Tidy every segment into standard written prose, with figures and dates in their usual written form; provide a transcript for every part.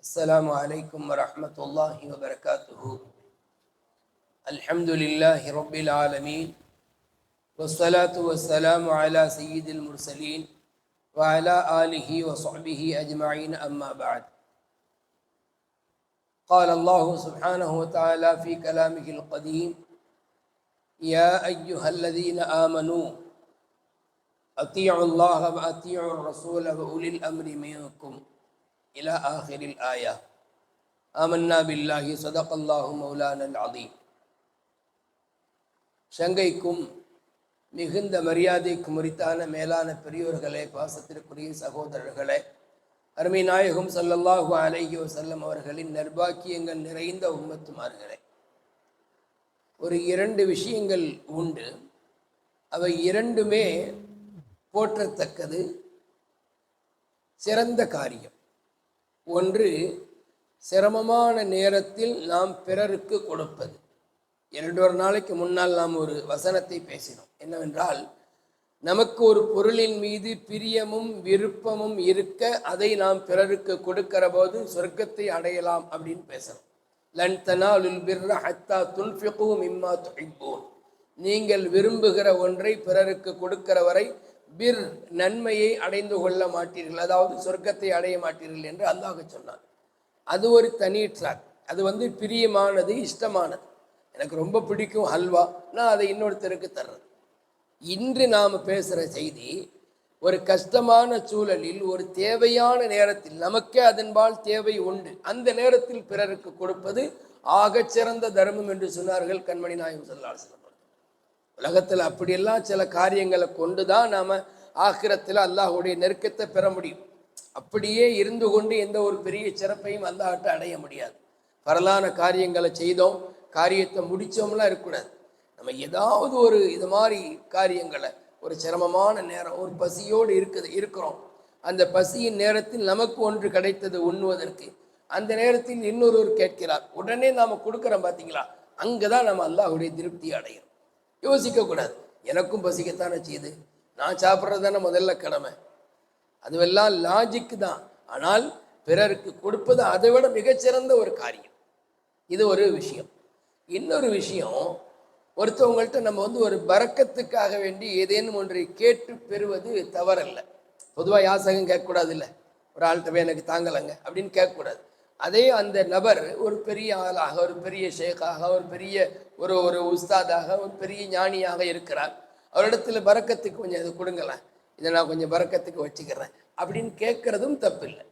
السلام عليكم ورحمة الله وبركاته. الحمد لله رب العالمين، والصلاة والسلام على سيد المرسلين وعلى آله وصحبه أجمعين، أما بعد. قال الله سبحانه وتعالى في كلامه القديم: يا أيها الذين آمنوا أطيعوا الله وأطيعوا الرسول وأولي الأمر منكم إلى آخر الآية. آمنا بالله صدق الله مولانا العظيم. சங்கைக்கும் மிகுந்த மரியாதைக்கும் உரித்தான மேலான பெரியோர்களே, பாசத்திற்குரிய சகோதரர்களே, அருமை நாயகம் ஸல்லல்லாஹு அலைஹி வஸல்லம் அவர்களின் நற்பாக்கியங்கள் நிறைந்த உம்மத்துமார்களே, ஒரு இரண்டு விஷயங்கள் உண்டு. அவை இரண்டுமே போற்றத்தக்கது, சிறந்த காரியம். ஒன்று, சிரமமான நேரத்தில் நாம் பிறருக்கு கொடுப்பது. ஒரு நாளைக்கு முன்னால் நாம் ஒரு வசனத்தை பேசினோம். என்னவென்றால், நமக்கு ஒரு பொருளின் மீது பிரியமும் விருப்பமும் இருக்க அதை நாம் பிறருக்கு கொடுக்கிற போது சொர்க்கத்தை அடையலாம் அப்படின்னு பேசணும். லன் தனாலுல் பிர்ர ஹத்தா துன்ஃபிகு மிம்மா துஹிப்பூன். நீங்கள் விரும்புகிற ஒன்றை பிறருக்கு கொடுக்கிற வரை பிர் நன்மையை அடைந்து கொள்ள மாட்டீர்கள், அதாவது சொர்க்கத்தை அடைய மாட்டீர்கள் என்று அல்லாஹ் சொன்னான். அது ஒரு தனி ட்ராக். அது பிரியமானது, இஷ்டமானது. எனக்கு ரொம்ப பிடிக்கும் ஹல்வா, நான் அதை இன்னொருத்தருக்கு தர்றது. இன்று நாம் பேசுகிற செய்தி, ஒரு கஷ்டமான சூழலில், ஒரு தேவையான நேரத்தில், நமக்கே அதன்பால் தேவை உண்டு, அந்த நேரத்தில் பிறருக்கு கொடுப்பது ஆகச்சிறந்த தர்மம் என்று சொன்னார்கள் கண்மணி நாயகம் ஸல்லல்லாஹு அலைஹி வஸல்லம். உலகத்தில் அப்படியெல்லாம் சில காரியங்களை கொண்டு தான் நாம் ஆகிரத்தில் அல்லாஹுடைய நெருக்கத்தை பெற முடியும். அப்படியே இருந்து கொண்டு எந்த ஒரு பெரிய சிறப்பையும் அல்லாஹ்ட்ட அடைய முடியாது. பரலான காரியங்களை செய்தோம், காரியத்தை முடித்தோம்லாம் இருக்கக்கூடாது. நம்ம ஏதாவது ஒரு இது மாதிரி காரியங்களை, ஒரு சிரமமான நேரம், ஒரு பசியோடு இருக்கிறோம், அந்த பசியின் நேரத்தில் நமக்கு ஒன்று கிடைத்தது உண்ணுவதற்கு, அந்த நேரத்தில் இன்னொருவர் கேட்கிறார், உடனே நாம் கொடுக்குறோம் பார்த்தீங்களா, அங்கே தான் நம்ம அல்லாஹுடைய திருப்தி அடைகிறோம். யோசிக்கக்கூடாது, எனக்கும் பசிக்கத்தானே செய்யுது, நான் சாப்பிட்றது தானே முதல்ல கடமை, அதுவெல்லாம் லாஜிக்கு தான். ஆனால் பிறருக்கு கொடுப்பது அதை விட மிகச்சிறந்த ஒரு காரியம். இது ஒரு விஷயம். இன்னொரு விஷயம், ஒருத்தவங்கள்ட்ட நம்ம ஒரு பரக்கத்துக்காக வேண்டி ஏதேனும் ஒன்றை கேட்டு பெறுவது தவறல்ல. பொதுவாக யாசகம் கேட்கக்கூடாது. இல்லை, ஒரு ஆள்கிட்ட எனக்கு தாங்கலைங்க அப்படின்னு கேட்கக்கூடாது. அதே அந்த நபர் ஒரு பெரிய ஆளாக, ஒரு பெரிய ஷேக்காக, ஒரு பெரிய ஒரு உஸ்தாதாக, ஒரு பெரிய ஞானியாக இருக்கிறார். அவரிடத்துல பரக்கத்துக்கு கொஞ்சம் இது கொடுங்களேன், இதை நான் கொஞ்சம் பரக்கத்துக்கு வச்சுக்கிறேன் அப்படின்னு கேட்கறதும் தப்பு இல்லை.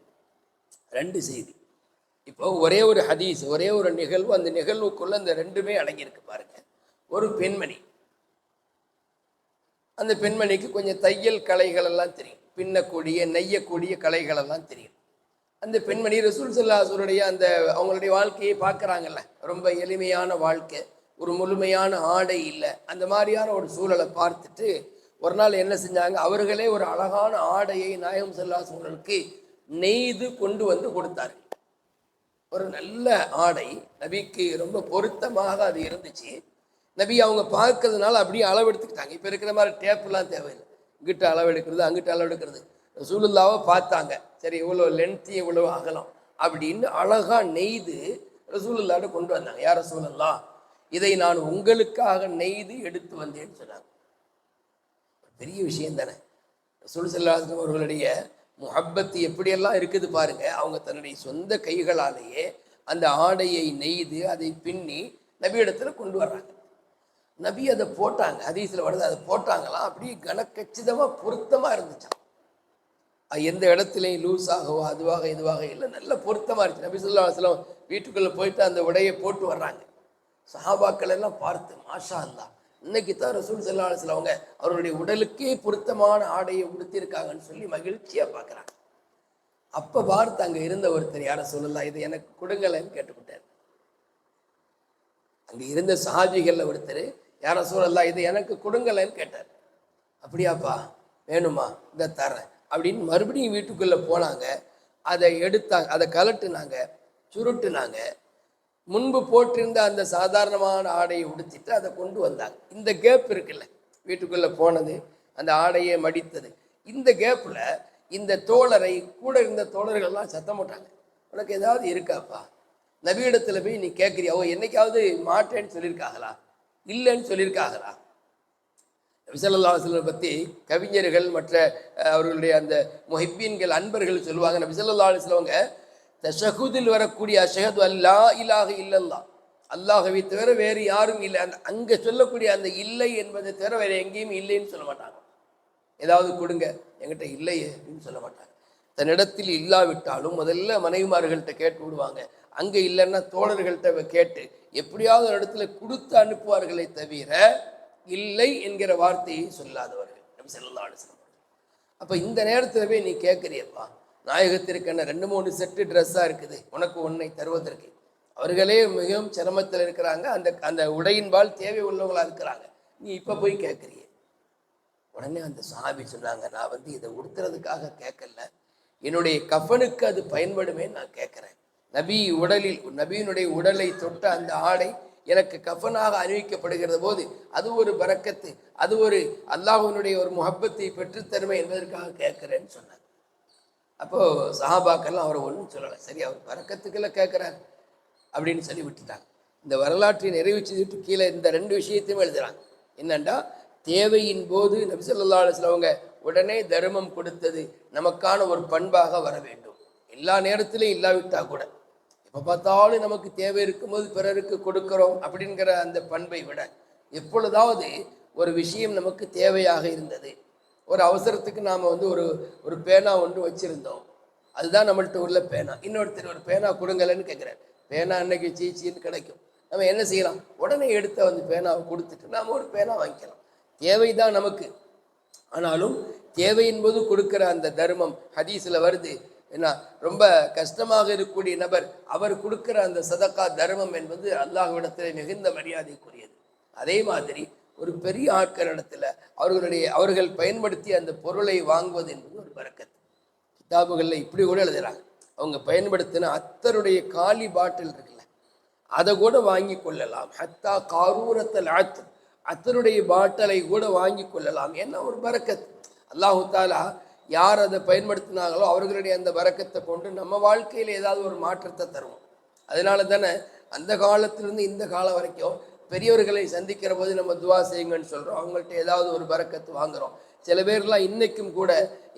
ரெண்டு செய்தி. இப்போ ஒரே ஒரு ஹதீஸ், ஒரே ஒரு நிகழ்வு, அந்த நிகழ்வுக்குள்ள அந்த ரெண்டுமே அடங்கியிருக்கு பாருங்க. ஒரு பெண்மணி, அந்த பெண்மணிக்கு கொஞ்சம் தையல் கலைகள் எல்லாம் தெரியும், பின்னக்கூடிய நெய்யக்கூடிய கலைகள் எல்லாம் தெரியும். அந்த பெண்மணி ரசூல் ஸல்லல்லாஹு அலைஹி வஸல்லம் அந்த அவங்களுடைய வாழ்க்கையை பார்க்குறாங்கல்ல, ரொம்ப எளிமையான வாழ்க்கை, ஒரு முழுமையான ஆடை இல்லை, அந்த மாதிரியான ஒரு சூழலை பார்த்துட்டு ஒரு நாள் என்ன செஞ்சாங்க, அவர்களே ஒரு அழகான ஆடையை நாயகம் ஸல்லல்லாஹு அலைஹி வஸல்லம் நெய்து கொண்டு வந்து கொடுத்தாரு. ஒரு நல்ல ஆடை, நபிக்கு ரொம்ப பொருத்தமாக அது இருந்துச்சு. நபி அவங்க பார்க்கறதுனால அப்படியே அளவு எடுத்துக்கிட்டாங்க. இப்போ இருக்கிற மாதிரி டேப்லாம் தேவையில்லை, இங்கிட்ட அளவு எடுக்கிறது, அங்கிட்ட அளவு எடுக்கிறது. ரசூலுல்லாவை பார்த்தாங்க, சரி இவ்வளோ லென்த்து, இவ்வளோ அகலம் அப்படின்னு அழகா நெய்து ரசூலுல்லாட்ட கொண்டு வந்தாங்க. யார் ரசூலுல்லாஹ், இதை நான் உங்களுக்காக நெய்து எடுத்து வந்தேன்னு சொன்னாங்க. பெரிய விஷயம் தானே. ரசூல் ஸல்லல்லாஹு அலைஹி வஸல்லம் அவர்களுடைய முஹப்பத்து எப்படியெல்லாம் இருக்குது பாருங்க. அவங்க தன்னுடைய சொந்த கைகளாலேயே அந்த ஆடையை நெய்து அதை பின்னி நபி இடத்துல கொண்டு வர்றாங்க. நபி அதை போட்டாங்க, ஹதீஸ்ல வருது, அதை போட்டாங்களாம், அப்படியே கனக்கச்சிதமா பொருத்தமா இருந்துச்சான். எந்த இடத்துலையும் லூஸாகவோ அதுவாக இதுவாக இல்லை, நல்ல பொருத்தமா இருந்துச்சு. நபி ஸல்லல்லாஹு அலைஹி வஸல்லம் வீட்டுக்குள்ள போயிட்டு அந்த உடையை போட்டு வர்றாங்க. சஹாபாக்கள் எல்லாம் பார்த்து, மாஷா அல்லாஹ், இன்னைக்கு தான் ரசூல் ஸல்லல்லாஹு அலைஹி வஸல்லம் அவங்க அவருடைய உடலுக்கே பொருத்தமான ஆடையை உடுத்திருக்காங்கன்னு சொல்லி மகிழ்ச்சியா பார்க்குறாங்க. அப்போ பார்த்து அங்கே இருந்த ஒருத்தர், யார சொல்லலாம், இது எனக்கு கொடுங்கலன்னு கேட்டுக்கிட்டார். அங்கே இருந்த சஹாபிகளில் ஒருத்தர், யார சொல்லலாம், இது எனக்கு கொடுங்கலன்னு கேட்டார். அப்படியாப்பா, வேணுமா, இதை தரேன் அப்படின்னு மறுபடியும் வீட்டுக்குள்ளே போனாங்க. அதை எடுத்தாங்க, அதை கலட்டுனாங்க, சுருட்டுனாங்க, முன்பு போட்டிருந்த அந்த சாதாரணமான ஆடையை உடுத்திட்டு அதை கொண்டு வந்தாங்க. இந்த கேப் இருக்குல்ல, வீட்டுக்குள்ளே போனது, அந்த ஆடையை மடித்தது, இந்த கேப்பில் இந்த தோழரை, கூட இருந்த தோழர்கள்லாம் சத்தம் போட்டாங்க, உனக்கு ஏதாவது இருக்காப்பா? நபியிடத்துல போய் நீ கேட்குறியா? என்னைக்காவது மாட்டேன்னு சொல்லியிருக்காங்களா? இல்லைன்னு சொல்லியிருக்காங்களா? நபி ஸல்லல்லாஹு அலைஹி வஸல்லம் பற்றி கவிஞர்கள் மற்ற அவர்களுடைய அந்த முஹிப்பீன்கள் அன்பர்கள் சொல்லுவாங்க, நபி ஸல்லல்லாஹு அலைஹி வஸல்லம்ங்க தஷஹுதில் வரக்கூடிய அஷ்ஹது அல்லா இலாஹ இல்லல்லாஹ், அல்லாஹ்வை தவிர வேறு யாரும் இல்லை, அந்த அங்கே சொல்லக்கூடிய அந்த இல்லை என்பதை தவிர வேறு எங்கேயும் இல்லைன்னு சொல்ல மாட்டாங்க. ஏதாவது கொடுங்க, என்கிட்ட இல்லையே அப்படின்னு சொல்ல மாட்டாங்க. தன்னிடத்தில் இல்லாவிட்டாலும் முதல்ல மனைவிமார்கள்ட்ட கேட்டு விடுவாங்க, அங்கே இல்லைன்னா தோழர்கள்ட்ட கேட்டு எப்படியாவது ஒரு இடத்துல கொடுத்து அனுப்புவார்களே தவிர இல்லை என்கிற வார்த்தையை சொல்லாதவர்கள் நபி ஸல்லல்லாஹு அலைஹி வஸல்லம். அப்போ இந்த நேரத்தில் போய் நீ கேட்குறியப்பா, நாயகத்திற்கு என்ன 2-3 செட்டு ட்ரெஸ்ஸாக இருக்குது, உனக்கு ஒன்றை தருவதற்கு அவர்களே மிகவும் சிரமத்தில் இருக்கிறாங்க, அந்த அந்த உடையின்பால் தேவை உள்ளவங்களாக இருக்கிறாங்க, நீ இப்போ போய் கேட்குறிய. உடனே அந்த சஹாபி சொன்னாங்க, நான் இதை உடுத்துறதுக்காக கேட்கல, என்னுடைய கஃபனுக்கு அது பயன்படுமே நான் கேட்குறேன். நபியினுடைய உடலை தொட்ட அந்த ஆடை எனக்கு கஃபனாக அணிவிக்கப்படுகிறது போது அது ஒரு பரக்கத்து, அது ஒரு அல்லாஹ்வினுடைய ஒரு முஹப்பத்தை பெற்றுத்தருமை என்பதற்காக கேட்குறேன்னு சொன்னார். அப்போது சஹாபாக்கெல்லாம் அவரை ஒன்றும் சொல்லலை, சரி அவர் பரக்கத்துக்கெல்லாம் கேட்குறாரு அப்படின்னு சொல்லி விட்டுட்டாங்க. இந்த வரலாற்றை நிறைவு செய்துட்டு கீழே இந்த 2 விஷயத்தையும் எழுதுறாங்க. என்னென்னா, தேவையின் போது நபி ஸல்லல்லாஹு அலைஹி வஸல்லம் அவங்க உடனே தர்மம் கொடுத்தது நமக்கான ஒரு பண்பாக வர வேண்டும். எல்லா நேரத்திலையும் இல்லாவிட்டா கூட எப்போ பார்த்தாலும் நமக்கு தேவை இருக்கும்போது பிறருக்கு கொடுக்கிறோம் அப்படிங்கிற அந்த பண்பை விட, எப்பொழுதாவது ஒரு விஷயம் நமக்கு தேவையாக இருந்தது, ஒரு அவசரத்துக்கு நாம் ஒரு பேனா ஒன்று வச்சுருந்தோம், அதுதான் நம்மள்கிட்ட உள்ள பேனா, இன்னொருத்தர் ஒரு பேனா கொடுங்கலன்னு கேட்குறாரு, பேனா அன்னைக்கு சீச்சின்னு கிடைக்கும், நம்ம என்ன செய்யலாம், உடனே எடுத்து பேனாவை கொடுத்துட்டு நாம் ஒரு பேனா வாங்கிக்கலாம். தேவை தான் நமக்கு, ஆனாலும் தேவை என்பது கொடுக்குற அந்த தர்மம் ஹதீஸில் வருது. ஏன்னா ரொம்ப கஷ்டமாக இருக்கக்கூடிய நபர் அவர் கொடுக்குற அந்த சதக்கா தர்மம் என்பது அல்லாஹ்விடத்தில் மிகுந்த மரியாதைக்குரியது. அதே மாதிரி ஒரு பெரிய ஆட்களிடத்தில் அவர்கள் பயன்படுத்திய அந்த பொருளை வாங்குவது என்பது ஒரு பரக்கத்து. கிதாபுகளில் இப்படி கூட எழுதுறாங்க, அவங்க பயன்படுத்தின அத்தருடைய காலி பாட்டில் இருக்குல்ல, அதை கூட வாங்கி கொள்ளலாம். ஹத்தா காரூரத்தல் அத்தருடைய பாட்டலை கூட வாங்கி கொள்ளலாம். ஏன்னா ஒரு பரக்கத்து. அல்லாஹு தாலா யார் அதை பயன்படுத்தினாங்களோ அவர்களுடைய அந்த பரக்கத்தை கொண்டு நம்ம வாழ்க்கையில் ஏதாவது ஒரு மாற்றத்தை தருவோம். அதனால தானே அந்த காலத்திலிருந்து இந்த காலம் வரைக்கும் பெரியவர்களை சந்திக்கிற போது நம்ம துவா செய்யுங்கன்னு சொல்கிறோம், அவங்கள்ட்ட ஏதாவது ஒரு பரக்கத்து வாங்குகிறோம். சில பேர்லாம் இன்றைக்கும் கூட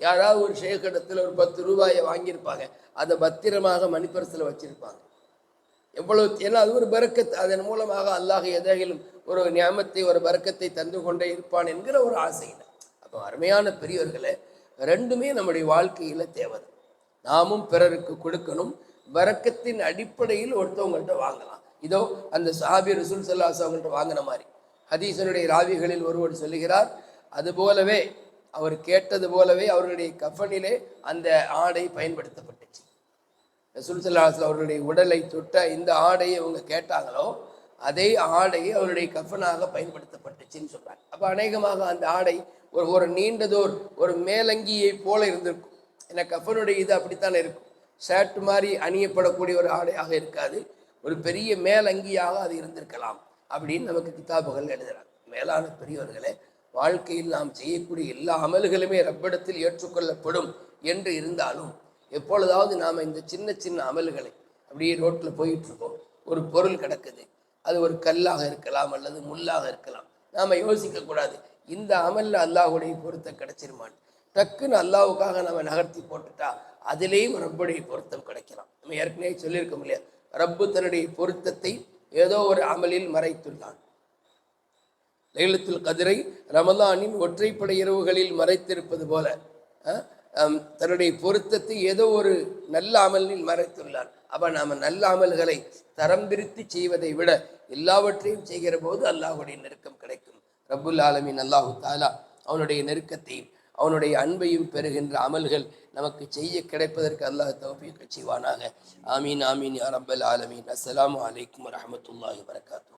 யாராவது ஒரு ஷேக்கிடத்தில் ஒரு 10 ரூபாயை வாங்கியிருப்பாங்க, அதை பத்திரமாக மணிப்பரிசில் வச்சுருப்பாங்க. எவ்வளவு, ஏன்னா அது ஒரு பரக்கத்து, அதன் மூலமாக அல்லாஹ் எதையிலும் ஒரு நியாமத்தை ஒரு பரக்கத்தை தந்து கொண்டே இருப்பான் என்கிற ஒரு ஆசை. அப்போ அருமையான பெரியவர்களே, 2மே நம்முடைய வாழ்க்கையில் தேவை. நாமும் பிறருக்கு கொடுக்கணும், பரக்கத்தின் அடிப்படையில் ஒருத்தவங்கள்ட்ட வாங்கலாம். இதோ அந்த சஹாபி ரசூல் ஸல்லல்லாஹு அலைஹி வஸல்லம் வாங்கின மாதிரி ஹதீஸனுடைய ராவிகளில் ஒருவர் சொல்லுகிறார், அதுபோலவே அவர் கேட்டது போலவே அவர்களுடைய கஃபனிலே அந்த ஆடை பயன்படுத்தப்பட்டுச்சு. ரசூல் ஸல்லல்லாஹு அலைஹி வஸல்லம் அவர்களுடைய உடலை தொட்ட இந்த ஆடையை அவங்க கேட்டாங்களோ அதே ஆடையை அவருடைய கஃபனாக பயன்படுத்தப்பட்டுச்சுன்னு சொல்றாங்க. அப்போ அநேகமாக அந்த ஆடை ஒரு நீண்டதோர் ஒரு மேலங்கியை போல இருந்திருக்கும். ஏன்னா கஃபனுடைய இது அப்படித்தானே இருக்கும், ஷர்ட் மாதிரி அணியப்படக்கூடிய ஒரு ஆடையாக இருக்காது, ஒரு பெரிய மேலங்கியாக அது இருந்திருக்கலாம் அப்படின்னு நமக்கு கிதாபுகள் எழுதுறாங்க. மேலான பெரியவர்களே, வாழ்க்கையில் நாம் செய்யக்கூடிய எல்லா அமல்களுமே ரப்பிடத்தில் ஏற்றுக்கொள்ளப்படும் என்று இருந்தாலும் எப்பொழுதாவது நாம் இந்த சின்ன சின்ன அமல்களை அப்படியே ரோட்டில் போயிட்டு இருக்கோம், ஒரு பொருள் கிடக்குது, அது ஒரு கல்லாக இருக்கலாம் அல்லது முள்ளாக இருக்கலாம், நாம் யோசிக்கக்கூடாது இந்த அமலில் அல்லாஹுடைய பொருத்தம் கிடைச்சிருமான். டக்குன்னு அல்லாஹுக்காக நம்ம நகர்த்தி போட்டுட்டா அதிலேயும் ரப்புடைய பொருத்தம் கிடைக்கலாம். நம்ம ஏற்கனவே சொல்லியிருக்கோம் இல்லையா, ரப்பு தன்னுடைய பொருத்தத்தை ஏதோ ஒரு அமலில் மறைத்துள்ளான். லைலத்துல் கத்ரை ரமலானின் ஒற்றைப்படை இரவுகளில் மறைத்திருப்பது போல தன்னுடைய பொருத்தத்தை ஏதோ ஒரு நல்ல அமலில் மறைத்துள்ளான். அப்போ நாம் நல்ல அமல்களை தரம் பிரித்து செய்வதை விட எல்லாவற்றையும் செய்கிற போது அல்லாஹுடைய நெருக்கம் கிடைக்கும். ரப்புல் ஆலமீன் அல்லாஹு தாலா அவனுடைய நெருக்கத்தையும் அவனுடைய அன்பையும் பெறுகின்ற அமல்கள் நமக்கு செய்ய கிடைப்பதற்கு அல்லாஹ் தௌஃபீக் செய்வானாக. ஆமீன் ஆமீன் யா ரப்பல் ஆலமீன். அஸ்ஸலாமு அலைக்கும் வரஹ்மத்துல்லாஹி வபரகாத்துஹு.